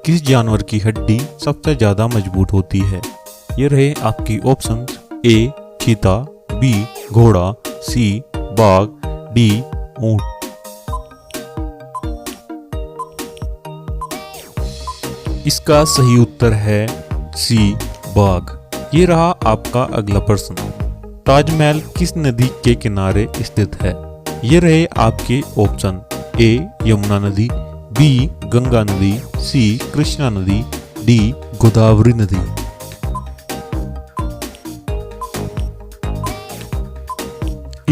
किस जानवर की हड्डी सबसे ज्यादा मजबूत होती है? ये रहे आपकी ऑप्शंस। ए चीता, बी घोड़ा, सी बाघ, डी ऊंट। इसका सही उत्तर है सी बाघ। ये रहा आपका अगला प्रश्न। ताजमहल किस नदी के किनारे स्थित है? ये रहे आपके ऑप्शन। ए यमुना नदी, बी गंगा नदी, सी कृष्णा नदी, डी गोदावरी नदी।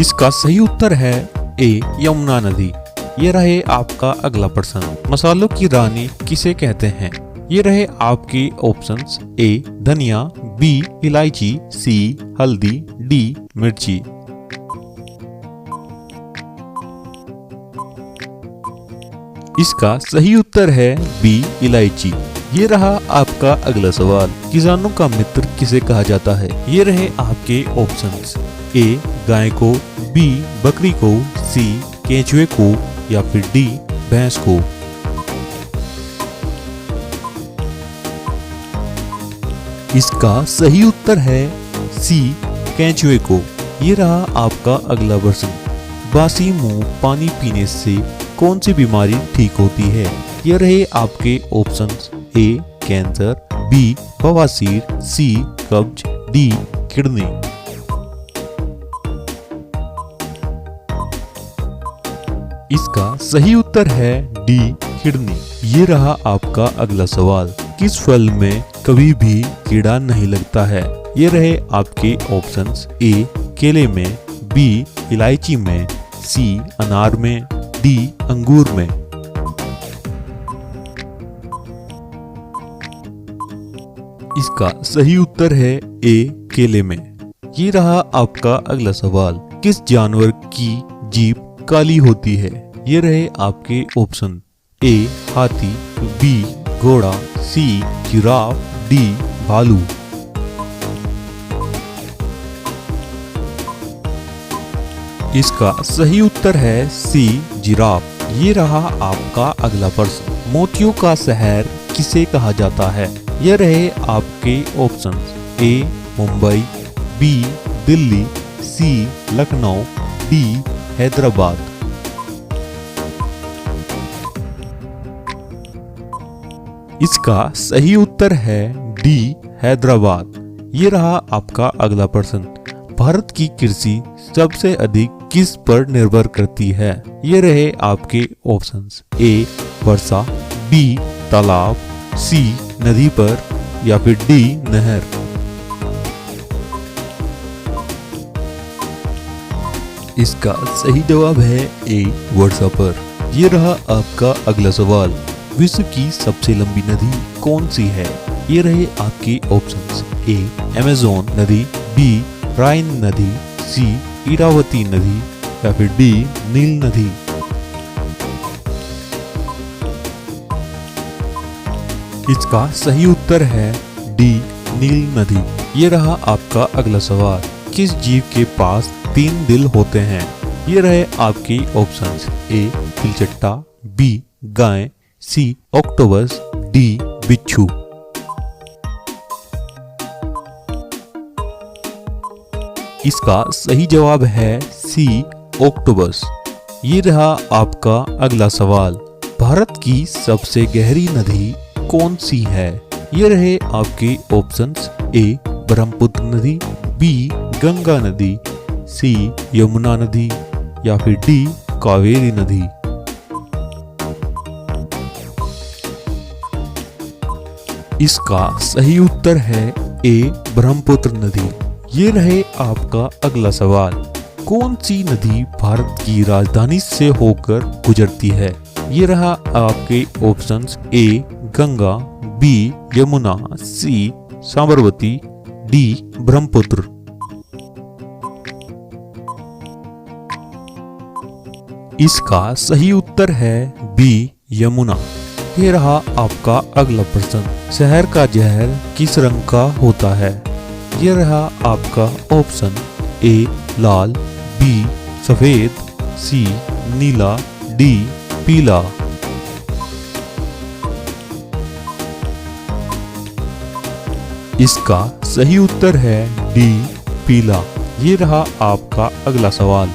इसका सही उत्तर है ए यमुना नदी। ये रहे आपका अगला प्रश्न। मसालों की रानी किसे कहते हैं? ये रहे आपके ऑप्शंस। ए धनिया, बी इलायची, सी हल्दी, डी मिर्ची। इसका सही उत्तर है बी इलायची। ये रहा आपका अगला सवाल। किसानों का मित्र किसे कहा जाता है? ये रहे आपके ऑप्शंस। ए गाय को, बी बकरी को, सी केंचुए को, या फिर डी भैंस को। इसका सही उत्तर है सी केंचुए को। ये रहा आपका अगला प्रश्न। बासी मुंह पानी पीने से कौन सी बीमारी ठीक होती है? ये रहे आपके ऑप्शंस। ए कैंसर, बी बवासीर, सी कब्ज, डी किडनी। इसका सही उत्तर है डी किडनी। ये रहा आपका अगला सवाल। किस फल में कभी भी कीड़ा नहीं लगता है? ये रहे आपके ऑप्शंस। ए केले में, बी इलायची में, सी अनार में, डी अंगूर में। इसका सही उत्तर है ए केले में। ये रहा आपका अगला सवाल। किस जानवर की जीभ काली होती है? ये रहे आपके ऑप्शन। ए हाथी, बी घोड़ा, सी जिराफ, डी भालू। इसका सही उत्तर है सी जिराफ। ये रहा आपका अगला प्रश्न। मोतियों का शहर किसे कहा जाता है? ये रहे आपके ऑप्शंस। ए मुंबई, बी दिल्ली, सी लखनऊ, डी हैदराबाद। इसका सही उत्तर है डी हैदराबाद। ये रहा आपका अगला प्रश्न। भारत की कृषि सबसे अधिक किस पर निर्भर करती है? ये रहे आपके ऑप्शंस। ए वर्षा, बी तालाब, सी नदी पर, या फिर डी नहर। इसका सही जवाब है ए वर्षा पर। ये रहा आपका अगला सवाल। विश्व की सबसे लंबी नदी कौन सी है? ये रहे आपके ऑप्शंस। ए अमेज़न नदी, बी राइन नदी, सी इरावती नदी, या फिर डी नील नदी। इसका सही उत्तर है डी नील नदी। ये रहा आपका अगला सवाल। किस जीव के पास 3 दिल होते हैं? ये रहे आपके ऑप्शंस। ए तिलचट्टा, बी गाय, सी ऑक्टोपस, डी बिच्छू। इसका सही जवाब है सी ऑक्टोपस। ये रहा आपका अगला सवाल। भारत की सबसे गहरी नदी कौन सी है? ये रहे आपके ऑप्शंस। ए ब्रह्मपुत्र नदी, बी गंगा नदी, सी यमुना नदी, या फिर डी कावेरी नदी। इसका सही उत्तर है ए ब्रह्मपुत्र नदी। ये रहे आपका अगला सवाल। कौन सी नदी भारत की राजधानी से होकर गुजरती है? ये रहा आपके ऑप्शंस। ए गंगा, बी यमुना, सी साबरमती, डी ब्रह्मपुत्र। इसका सही उत्तर है बी यमुना। ये रहा आपका अगला प्रश्न। शहर का जहर किस रंग का होता है? ये रहा आपका ऑप्शन। ए लाल, बी सफेद, सी नीला, डी पीला। इसका सही उत्तर है डी पीला। ये रहा आपका अगला सवाल।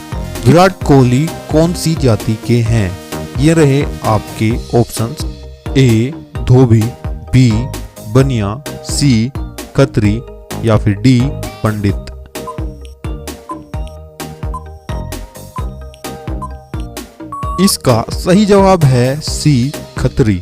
विराट कोहली कौन सी जाति के हैं? ये रहे आपके ऑप्शंस। ए धोबी, बी बनिया, सी खत्री या फिर डी पंडित। इसका सही जवाब है सी खत्री।